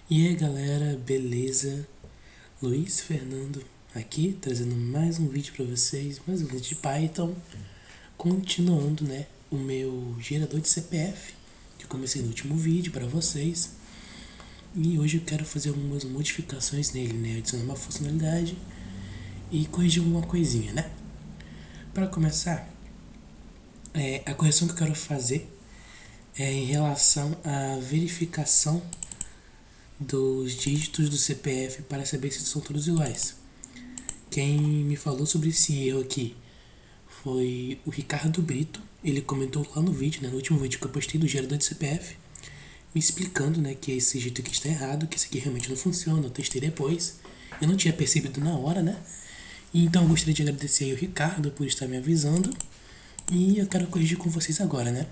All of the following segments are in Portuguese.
E aí galera, beleza? Luiz Fernando aqui, trazendo mais um vídeo para vocês, mais um vídeo de Python, continuando, né, o meu gerador de CPF, que eu comecei no último vídeo para vocês. E hoje eu quero fazer algumas modificações nele, né, adicionar uma funcionalidade e corrigir uma coisinha, né? Para começar, a correção que eu quero fazer é em relação à verificação dos dígitos do CPF para saber se são todos iguais. Quem me falou sobre esse erro aqui foi o Ricardo Brito. Ele comentou lá no vídeo, né, no último vídeo que eu postei do gerador de CPF, me explicando, né, que esse jeito aqui está errado, que isso aqui realmente não funciona. Eu testei depois, eu não tinha percebido na hora, né? Então eu gostaria de agradecer aí o Ricardo por estar me avisando e eu quero corrigir com vocês agora, né?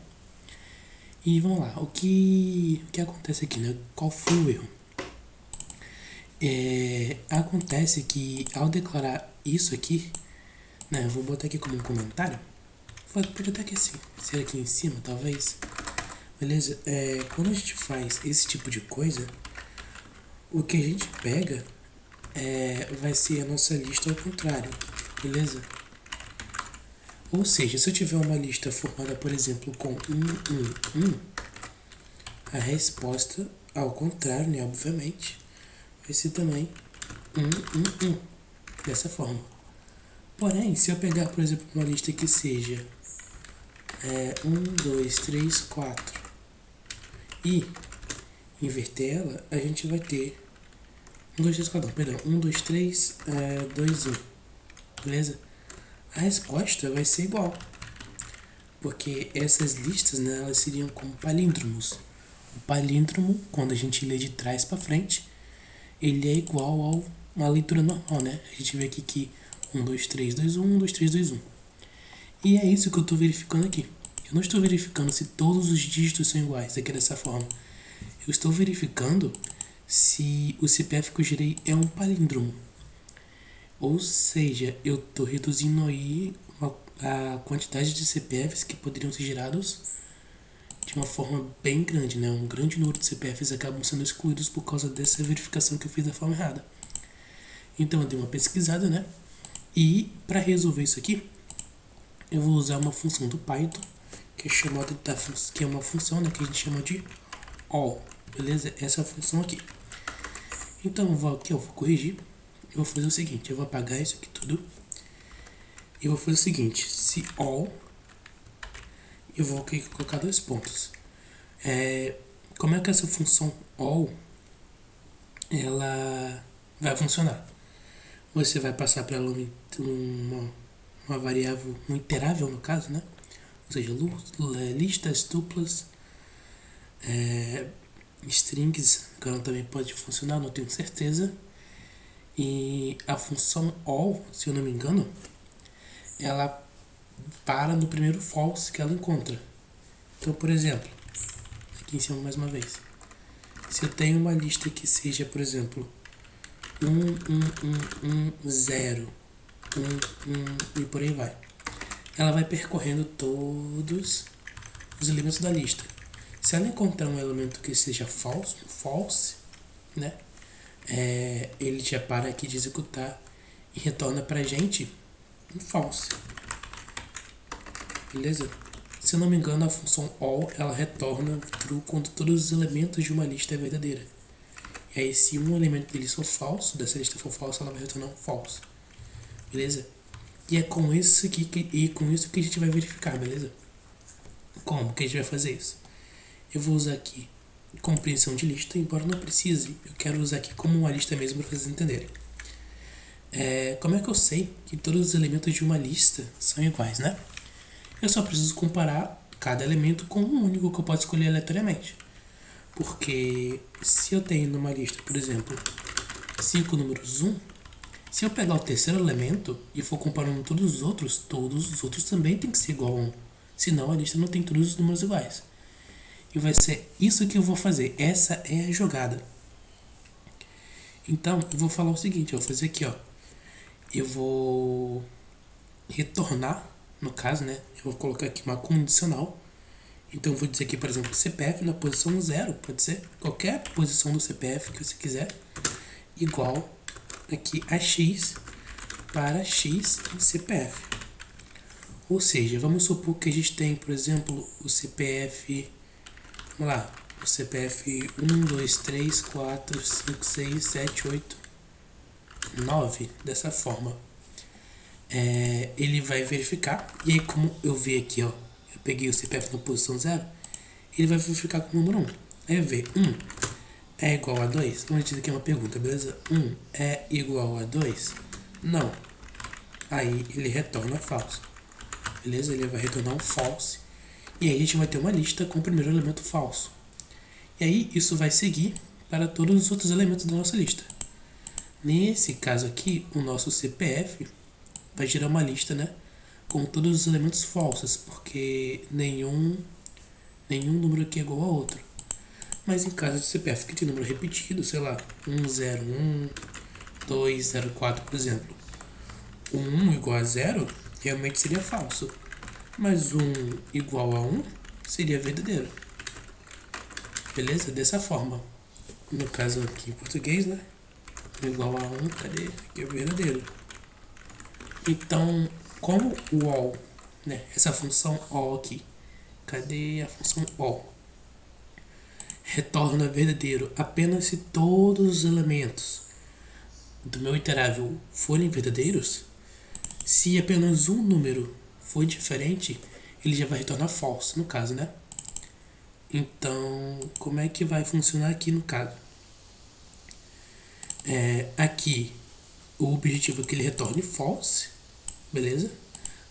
E vamos lá, o que acontece aqui, né? Qual foi o erro? Acontece que ao declarar isso aqui, né, eu vou botar aqui como um comentário, pode até que assim, ser aqui em cima talvez, beleza? Quando a gente faz esse tipo de coisa, o que a gente pega vai ser a nossa lista ao contrário, beleza? Ou seja, se eu tiver uma lista formada, por exemplo, com 1, a resposta ao contrário, né, obviamente, vai ser também 1, dessa forma. Porém, se eu pegar, por exemplo, uma lista que seja 1, 2, 3, 4 e inverter ela, a gente vai ter 1, 2, 3, 4, não, perdão, 1, 2, 3, 2, 1, beleza? A resposta vai ser igual, porque essas listas, né, elas seriam como palíndromos. O palíndromo, quando a gente lê de trás para frente, ele é igual a uma leitura normal, né? A gente vê aqui que 1, 2, 3, 2, 1, 1, 2, 3, 2, 1. E é isso que eu estou verificando aqui. Eu não estou verificando se todos os dígitos são iguais aqui dessa forma. Eu estou verificando se o CPF que eu gerei é um palíndromo. Ou seja, eu estou reduzindo aí a quantidade de CPFs que poderiam ser gerados de uma forma bem grande, né? Um grande número de CPFs acabam sendo excluídos por causa dessa verificação que eu fiz da forma errada. Então eu dei uma pesquisada, né? E para resolver isso aqui, eu vou usar uma função do Python que é chamada que é uma função, né, que a gente chama de all, beleza? Essa é a função aqui. Então eu vou corrigir. Eu vou fazer o seguinte, eu vou apagar isso aqui tudo. E vou fazer o seguinte, se all, eu vou colocar dois pontos. Como é que essa função all ela vai funcionar? Você vai passar para ela uma variável, um iterável no caso, né? Ou seja, listas, tuplas, strings, que ela também pode funcionar, não tenho certeza. E a função all, se eu não me engano, ela para no primeiro false que ela encontra. Então, por exemplo, aqui em cima mais uma vez, se eu tenho uma lista que seja, por exemplo, 0, 1 e por aí vai, ela vai percorrendo todos os elementos da lista. Se ela encontrar um elemento que seja false, né, ele já para aqui de executar e retorna pra gente um false, beleza? Se eu não me engano, a função all ela retorna true quando todos os elementos de uma lista é verdadeira. E aí, se um elemento dele for falso, dessa lista for falso, ela vai retornar um false, beleza? E é com isso que a gente vai verificar, beleza? Como que a gente vai fazer isso? Eu vou usar aqui compreensão de lista, embora não precise, eu quero usar aqui como uma lista mesmo para vocês entenderem. Como é que eu sei que todos os elementos de uma lista são iguais, né? Eu só preciso comparar cada elemento com um único que eu posso escolher aleatoriamente. Porque se eu tenho numa lista, por exemplo, 5 números 1, se eu pegar o terceiro elemento e for comparando todos os outros também tem que ser igual a 1. Senão a lista não tem todos os números iguais. E vai ser isso que eu vou fazer. Essa é a jogada. Então, eu vou falar o seguinte, eu vou fazer aqui, ó. Eu vou retornar, no caso, né? Eu vou colocar aqui uma condicional Então eu vou dizer aqui, por exemplo, CPF na posição 0, pode ser qualquer posição do CPF que você quiser, igual aqui a X para X CPF. Ou seja, vamos supor que a gente tem, por exemplo, o CPF, vamos lá, o CPF 1, 2, 3, 4, 5, 6, 7, 8, 9, dessa forma. Ele vai verificar, e aí como eu vi aqui, ó, eu peguei o CPF na posição 0, ele vai verificar com o número 1. Aí eu ver 1 é igual a 2, vamos dizer aqui uma pergunta, beleza? 1 é igual a 2? Não. Aí ele retorna falso. Beleza? Ele vai retornar um false. E aí a gente vai ter uma lista com o primeiro elemento falso. E aí isso vai seguir para todos os outros elementos da nossa lista. Nesse caso aqui, o nosso CPF vai gerar uma lista, né, com todos os elementos falsos, porque nenhum número aqui é igual ao outro. Mas em caso de CPF que tem número repetido, sei lá, 101, 204, por exemplo, o 1 igual a 0 realmente seria falso, mas 1 igual a 1 seria verdadeiro. Beleza? Dessa forma. No caso aqui em português, né? 1 igual a 1, cadê? Aqui é verdadeiro. Então, como o all, né? Essa função all aqui, cadê a função all? Retorna verdadeiro apenas se todos os elementos do meu iterável forem verdadeiros. Se apenas um número for diferente, ele já vai retornar false, no caso, né? Então, como é que vai funcionar aqui no caso? Aqui, o objetivo é que ele retorne false, beleza?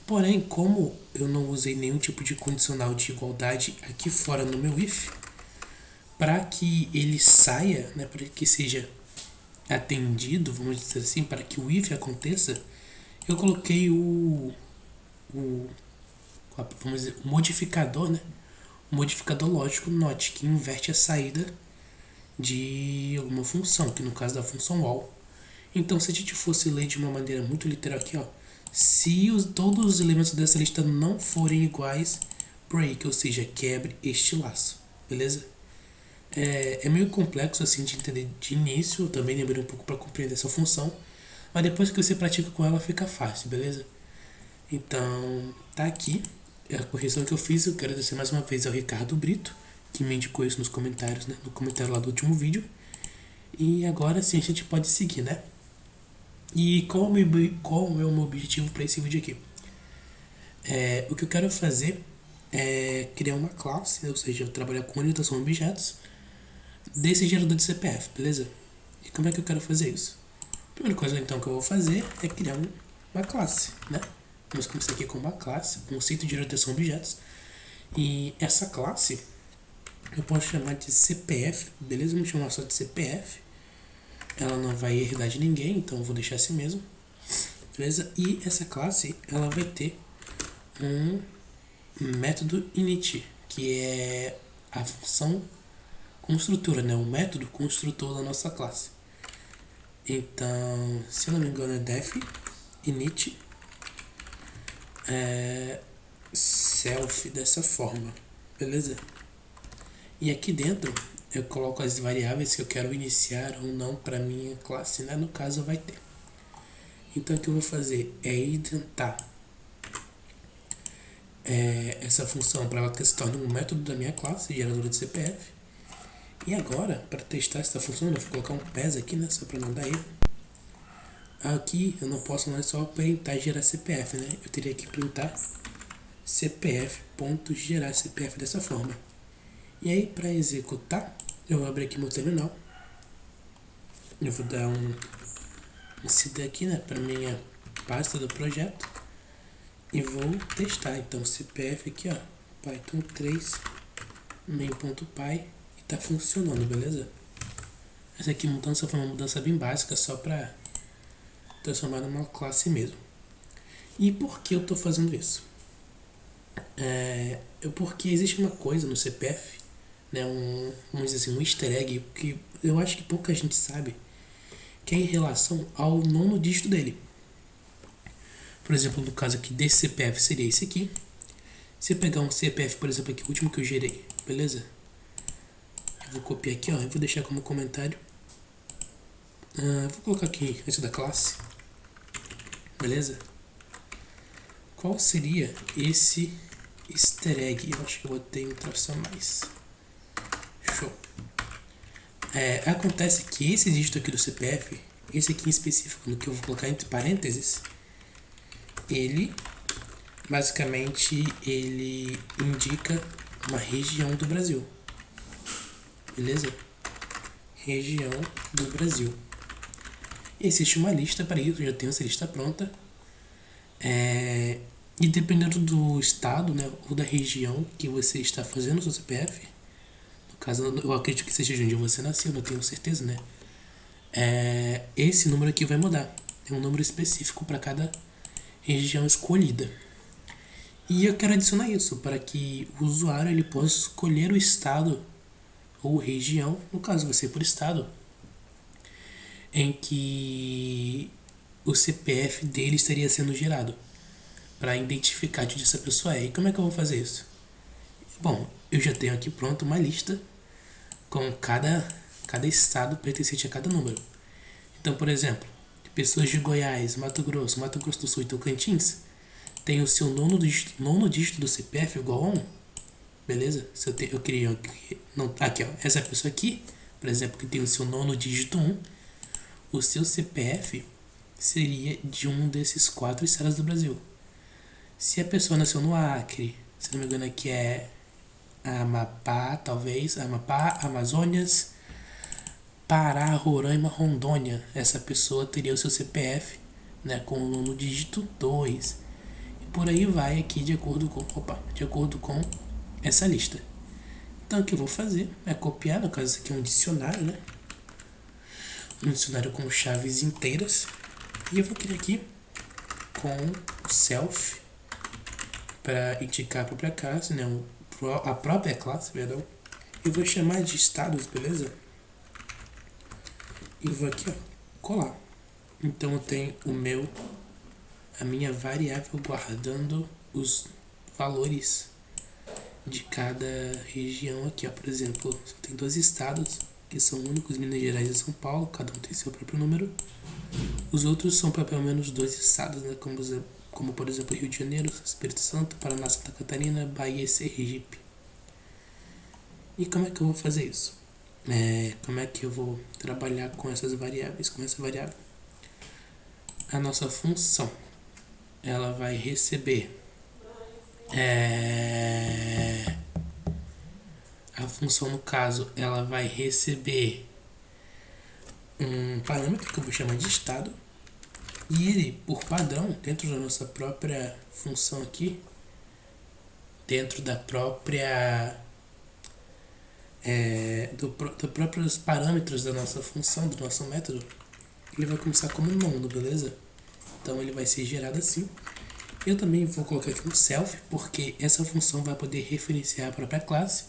Porém, como eu não usei nenhum tipo de condicional de igualdade aqui fora no meu if, para que ele saia, né, para que seja atendido, vamos dizer assim, para que o if aconteça, eu coloquei vamos dizer, o modificador, né? O modificador lógico not, que inverte a saída de alguma função, que no caso da função all. Então, se a gente fosse ler de uma maneira muito literal aqui, ó, se todos os elementos dessa lista não forem iguais, break, ou seja, quebre este laço, beleza? É meio complexo assim de entender de início, eu também demorei um pouco para compreender essa função, mas depois que você pratica com ela fica fácil, beleza? Então, tá aqui a correção que eu fiz. Eu quero agradecer mais uma vez ao Ricardo Brito, que me indicou isso nos comentários, né? No comentário lá do último vídeo. E agora sim a gente pode seguir, né? E qual é o meu objetivo para esse vídeo aqui? O que eu quero fazer é criar uma classe, ou seja, eu trabalhar com orientação a objetos desse gerador de CPF, beleza? E como é que eu quero fazer isso? A primeira coisa então que eu vou fazer é criar uma classe, né? Vamos começar aqui com uma classe, conceito de orientação a objetos. E essa classe eu posso chamar de CPF, beleza? Vamos chamar só de CPF. Ela não vai herdar de ninguém, então eu vou deixar assim mesmo, beleza? E essa classe ela vai ter um método init, que é a função construtora, né? O método construtor da nossa classe. Então, se eu não me engano, é def init self, dessa forma, beleza? E aqui dentro eu coloco as variáveis que eu quero iniciar ou não para minha classe, né? No caso vai ter. Então o que eu vou fazer é identar essa função para ela que se torne um método da minha classe, geradora de CPF. E agora, para testar essa função, eu vou colocar um PES aqui, né? Só para não dar erro. Aqui eu não posso mais só printar e gerar CPF, né? Eu teria que printar CPF.gerar CPF dessa forma. E aí, para executar, eu vou abrir aqui meu terminal. Eu vou dar um cd aqui, né, para minha pasta do projeto. E vou testar. Então, CPF aqui, ó, Python 3 main.py, e tá funcionando, beleza? Essa aqui mudança foi uma mudança bem básica, só para transformar numa classe mesmo. E por que eu tô fazendo isso? Porque existe uma coisa no CPF, né, vamos dizer assim, um easter egg, que eu acho que pouca gente sabe, que é em relação ao nono dígito dele. Por exemplo, no caso aqui desse CPF seria esse aqui. Se eu pegar um CPF, por exemplo, aqui, o último que eu gerei, beleza? Eu vou copiar aqui, ó, eu vou deixar como comentário. Vou colocar aqui antes da classe, beleza? Qual seria esse easter egg? Eu acho que eu botei um traço a mais. Show. Acontece que esse dígito aqui do CPF, esse aqui em específico, no que eu vou colocar entre parênteses, ele basicamente ele indica uma região do Brasil, beleza? Região do Brasil. Existe uma lista para isso, eu já tenho essa lista pronta. E dependendo do estado, né, ou da região que você está fazendo o seu CPF, no caso, eu acredito que seja de onde você nasceu, não tenho certeza, né? Esse número aqui vai mudar. Tem um número específico para cada região escolhida. E eu quero adicionar isso para que o usuário ele possa escolher o estado ou região, no caso você por estado, em que o CPF dele estaria sendo gerado, para identificar de onde essa pessoa é. E como é que eu vou fazer isso? Bom, eu já tenho aqui pronto uma lista com cada estado pertencente a cada número. Então, por exemplo, pessoas de Goiás, Mato Grosso do Sul e Tocantins tem o seu nono dígito do CPF igual a 1. Beleza? Se eu queria... aqui, ó. Essa pessoa aqui, por exemplo, que tem o seu nono dígito 1, o seu CPF seria de um desses 4 estados do Brasil. Se a pessoa nasceu no Acre, se não me engano aqui é Amapá, talvez, Amapá, Amazônias, Pará, Roraima, Rondônia, essa pessoa teria o seu CPF, né, com o nono dígito 2. E por aí vai aqui de acordo com essa lista. Então o que eu vou fazer é copiar, no caso isso aqui é um dicionário, né? Um dicionário com chaves inteiras. E eu vou criar aqui com o self para indicar a própria classe, né? A própria classe, perdão. Eu vou chamar de estados, beleza? E vou aqui, ó, colar. Então eu tenho a minha variável guardando os valores de cada região aqui, ó. Por exemplo, tem 2 estados que são únicos, Minas Gerais e São Paulo, cada um tem seu próprio número. Os outros são para pelo menos 2 estados, né? Como por exemplo Rio de Janeiro, Espírito Santo, Paraná, Santa Catarina, Bahia e Sergipe. E como é que eu vou fazer isso? Como é que eu vou trabalhar com essas variáveis, com essa variável? A nossa função, ela vai receber a função, no caso, ela vai receber um parâmetro que eu vou chamar de estado, e ele, por padrão, dentro da nossa própria função aqui, dentro da própria dos próprios parâmetros da nossa função, do nosso método, ele vai começar como um nono, beleza? Então ele vai ser gerado assim. Eu também vou colocar aqui um self, porque essa função vai poder referenciar a própria classe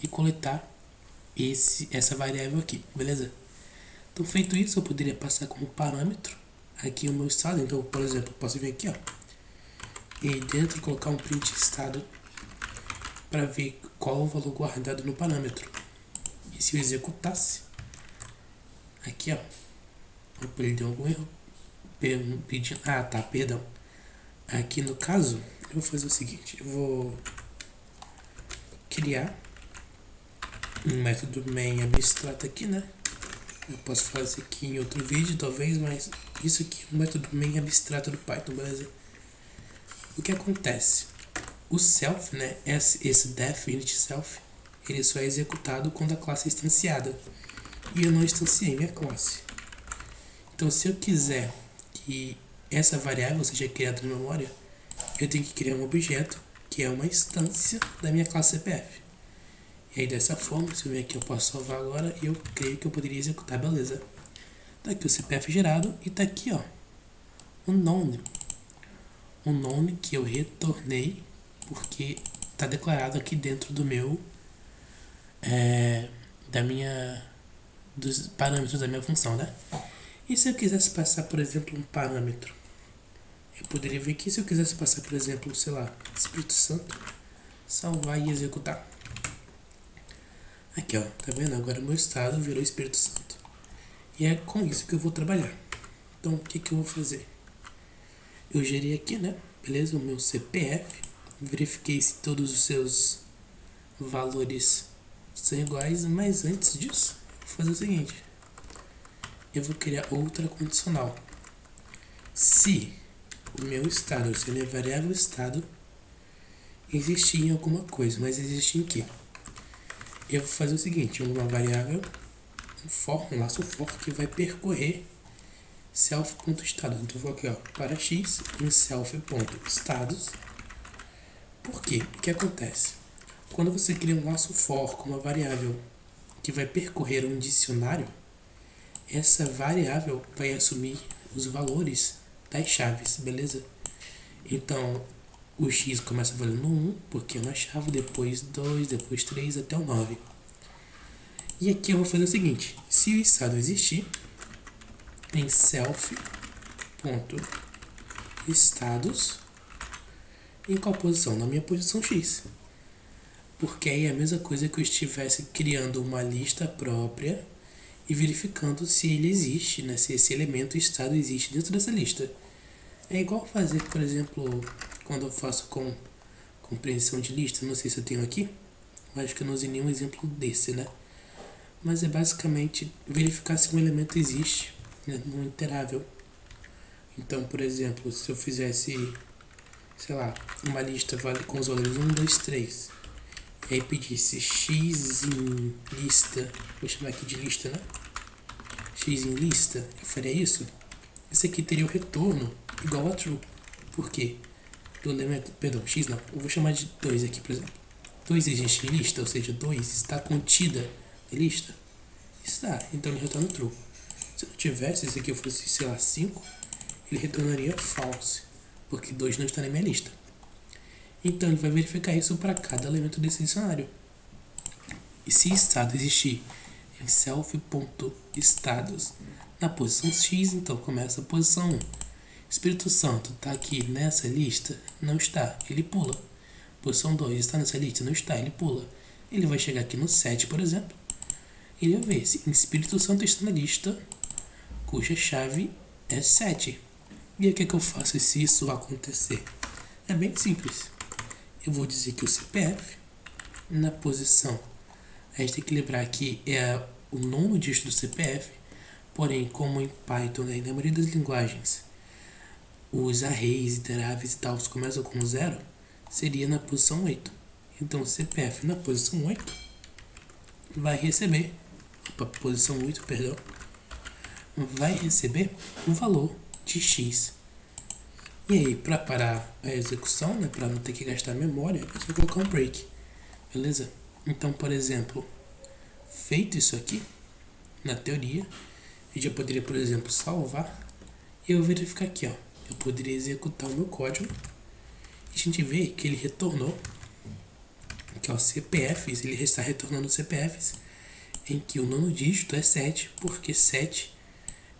e coletar essa variável aqui, beleza? Então feito isso, eu poderia passar como parâmetro aqui o meu estado. Então, por exemplo, eu posso vir aqui, ó, e dentro colocar um print estado para ver qual o valor guardado no parâmetro. E se eu executasse aqui, ó, opa, ele deu algum erro, perdão. Aqui no caso, eu vou fazer o seguinte, eu vou criar um método main abstrato aqui, né? Eu posso fazer aqui em outro vídeo, talvez, mas isso aqui é um método main abstrato do Python, beleza? O que acontece? O self, né, esse def init self, ele só é executado quando a classe é instanciada. E eu não instanciei minha classe. Então, se eu quiser que essa variável seja criada na memória, eu tenho que criar um objeto que é uma instância da minha classe CPF. E aí dessa forma, se eu ver aqui, eu posso salvar agora e eu creio que eu poderia executar, beleza. Tá aqui o CPF gerado e tá aqui, ó, o nome. O nome que eu retornei porque tá declarado aqui dentro do meu dos parâmetros da minha função, né? E se eu quisesse passar, por exemplo, um parâmetro, eu poderia ver aqui, se eu quisesse passar, por exemplo, sei lá, Espírito Santo, salvar e executar. Aqui ó, tá vendo? Agora meu estado virou Espírito Santo. E é com isso que eu vou trabalhar. Então o que eu vou fazer? Eu gerei aqui, né? Beleza? O meu CPF. Verifiquei se todos os seus valores são iguais. Mas antes disso, eu vou fazer o seguinte. Eu vou criar outra condicional. Se o meu estado, se a minha variável estado existir em alguma coisa, mas existe em quê? Eu vou fazer o seguinte, uma variável, um laço for que vai percorrer self.estado. Então eu vou aqui ó, para x em self.estados. Por quê? O que acontece? Quando você cria um laço for com uma variável que vai percorrer um dicionário, essa variável vai assumir os valores das chaves, beleza? Então, o x começa valendo 1, porque é uma chave, depois 2, depois 3, até o 9. E aqui eu vou fazer o seguinte, se o estado existir, em self.estados, em qual posição? Na minha posição x. Porque aí é a mesma coisa que eu estivesse criando uma lista própria e verificando se ele existe, né? Se esse elemento estado existe dentro dessa lista. É igual fazer, por exemplo, quando eu faço com compreensão de lista, não sei se eu tenho aqui, eu acho que eu não usei nenhum exemplo desse, né? Mas é basicamente verificar se um elemento existe, né, no interável. Então, por exemplo, se eu fizesse, sei lá, uma lista com os valores 1, 2, 3, e aí pedisse x em lista, vou chamar aqui de lista, né? X em lista, eu faria isso. Esse aqui teria o retorno igual a true. Por quê? Do elemento, perdão, x não, eu vou chamar de 2 aqui, por exemplo. 2 existe em lista, ou seja, 2 está contida em lista? Está, então ele retorna true. Se não tivesse, esse aqui fosse, sei lá, 5, ele retornaria false, porque 2 não está na minha lista. Então ele vai verificar isso para cada elemento desse dicionário. E se estado existir em self.estados na posição x, então começa a posição 1. Espírito Santo está aqui nessa lista? Não está, ele pula. Posição 2 está nessa lista? Não está, ele pula. Ele vai chegar aqui no 7, por exemplo. Ele vai ver se Espírito Santo está na lista cuja chave é 7. E aí o que eu faço se isso acontecer? É bem simples. Eu vou dizer que o CPF, na posição, a gente tem que lembrar que é o nono dígito do CPF, porém, como em Python, né, na maioria das linguagens, os arrays, iteráveis e tal começam com 0, seria na posição 8. Então, o CPF na posição 8 vai receber, posição 8, perdão, vai receber o valor de x. E aí, para parar a execução, né, para não ter que gastar memória, eu vou colocar um break, beleza? Então, por exemplo, feito isso aqui, na teoria, eu já poderia, por exemplo, salvar e eu verificar aqui, ó. Eu poderia executar o meu código e a gente vê que ele retornou, que é o CPFs, ele está retornando CPFs em que o nono dígito é 7, porque 7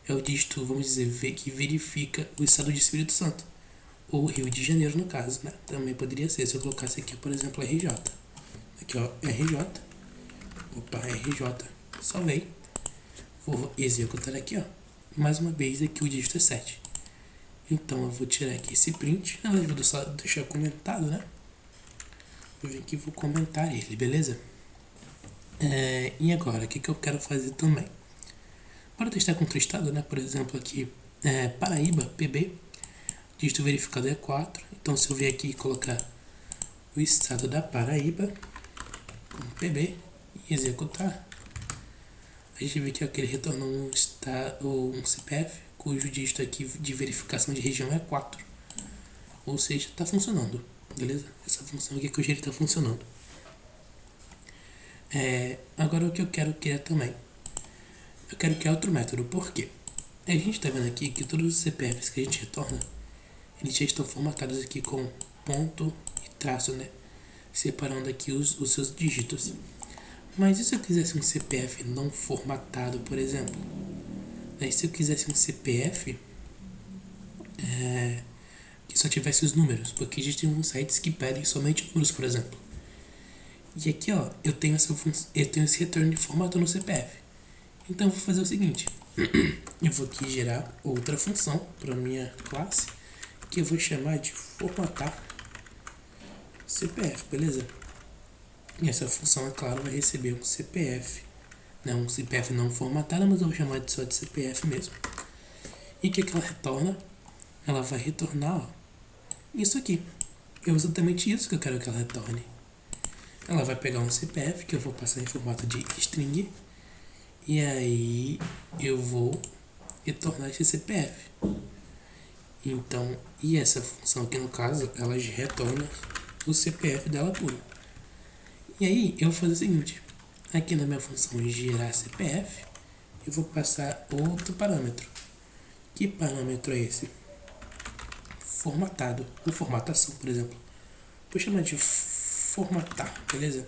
é o dígito, vamos dizer, que verifica o estado de Espírito Santo, ou Rio de Janeiro no caso, né? Também poderia ser, se eu colocasse aqui, por exemplo, RJ. Aqui, ó, RJ. Opa, RJ. Salvei. Vou executar aqui, ó. Mais uma vez, aqui o dígito é 7. Então, eu vou tirar aqui esse print. Na verdade, vou só deixar comentado, né? Vou vir aqui e vou comentar ele, beleza? E agora, o que eu quero fazer também? Para testar contra o estado, né? Por exemplo, aqui, Paraíba, PB. Dígito verificado é 4. Então, se eu vier aqui e colocar o estado da Paraíba, com PB, e executar, a gente vê que aqui ele retornou um CPF, cujo dígito aqui de verificação de região é 4. Ou seja, está funcionando, beleza? Essa função aqui que eu gerei está funcionando. Agora o que eu quero criar também. Eu quero criar outro método, por quê? A gente está vendo aqui que todos os CPFs que a gente retorna, eles já estão formatados aqui com ponto e traço, né? Separando aqui os seus dígitos. Mas e se eu quisesse um CPF não formatado, por exemplo? Se eu quisesse um CPF que só tivesse os números, porque existem uns sites que pedem somente números, por exemplo. E aqui, ó, eu tenho esse retorno de formato no CPF. Então eu vou fazer o seguinte, eu vou aqui gerar outra função para minha classe, que eu vou chamar de formatar CPF, beleza? E essa função, é claro, vai receber um CPF, não um CPF não formatado, mas eu vou chamar só de CPF mesmo. E o que ela retorna? Ela vai retornar, ó, isso aqui. É exatamente isso que eu quero que ela retorne. Ela vai pegar um CPF que eu vou passar em formato de string, e aí eu vou retornar esse CPF. Então, e essa função aqui no caso, ela retorna o CPF dela puro. E aí eu vou fazer o seguinte, aqui na minha função gerar CPF, eu vou passar outro parâmetro. Que parâmetro é esse? Formatado, ou formatação, por exemplo. Vou chamar de formatar, beleza?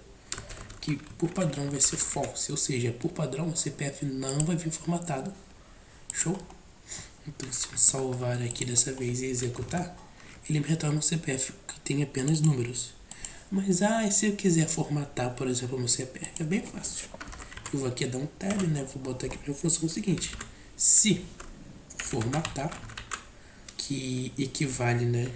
Que por padrão vai ser false, ou seja, por padrão o CPF não vai vir formatado. Show? Então se eu salvar aqui dessa vez e executar, ele me retorna um CPF que tem apenas números. Mas se eu quiser formatar, por exemplo, meu CPF, é bem fácil. Eu vou aqui dar um tab, né? Vou botar aqui para a função o seguinte: se formatar, que equivale, né?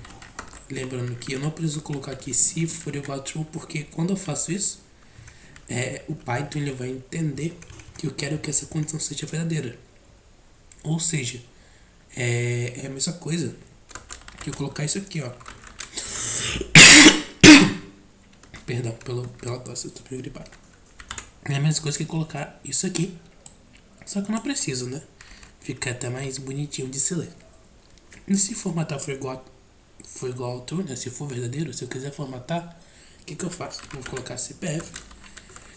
Lembrando que eu não preciso colocar aqui se for igual a true, porque quando eu faço isso, o Python ele vai entender que eu quero que essa condição seja verdadeira. Ou seja, é a mesma coisa que eu colocar isso aqui, ó. Perdão pela tosse, eu tô meio gripado. É a mesma coisa que colocar isso aqui, só que eu não preciso, né? Fica até mais bonitinho de se ler. E se formatar for igual ao true, né? Se for verdadeiro, se eu quiser formatar, o que eu faço? Eu vou colocar CPF,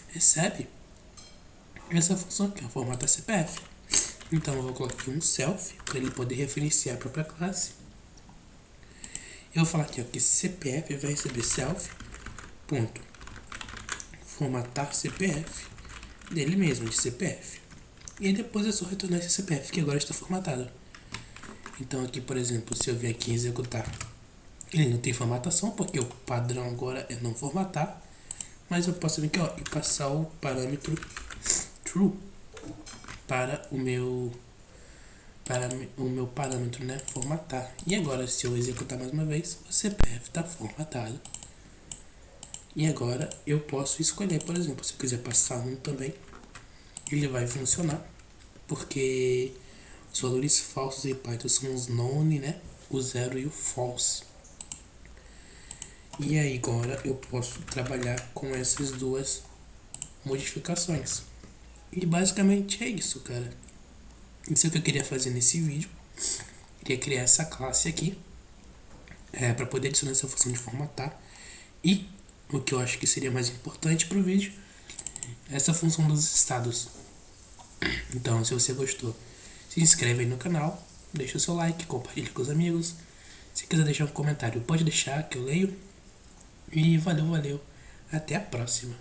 recebe essa função aqui, ó, formata CPF. Então eu vou colocar aqui um self, para ele poder referenciar a própria classe. Eu vou falar aqui, ó, que CPF vai receber self, ponto, formatar CPF, dele mesmo, de CPF. E depois é só retornar esse CPF, que agora está formatado. Então aqui, por exemplo, se eu vier aqui executar, ele não tem formatação, porque o padrão agora é não formatar. Mas eu posso vir aqui, ó, e passar o parâmetro true para o meu parâmetro, né, formatar. E agora, se eu executar mais uma vez, o CPF está formatado. E agora eu posso escolher, por exemplo, se eu quiser passar um também, ele vai funcionar, porque os valores falsos em Python são os none, né, o zero e o false. E aí agora eu posso trabalhar com essas duas modificações. E basicamente é isso, cara. Isso é o que eu queria fazer nesse vídeo. Queria criar essa classe aqui para poder adicionar essa função de formatar. E o que eu acho que seria mais importante para o vídeo, essa função dos estados. Então, se você gostou, se inscreve aí no canal, deixa o seu like, compartilha com os amigos. Se quiser deixar um comentário, pode deixar que eu leio. E valeu, até a próxima.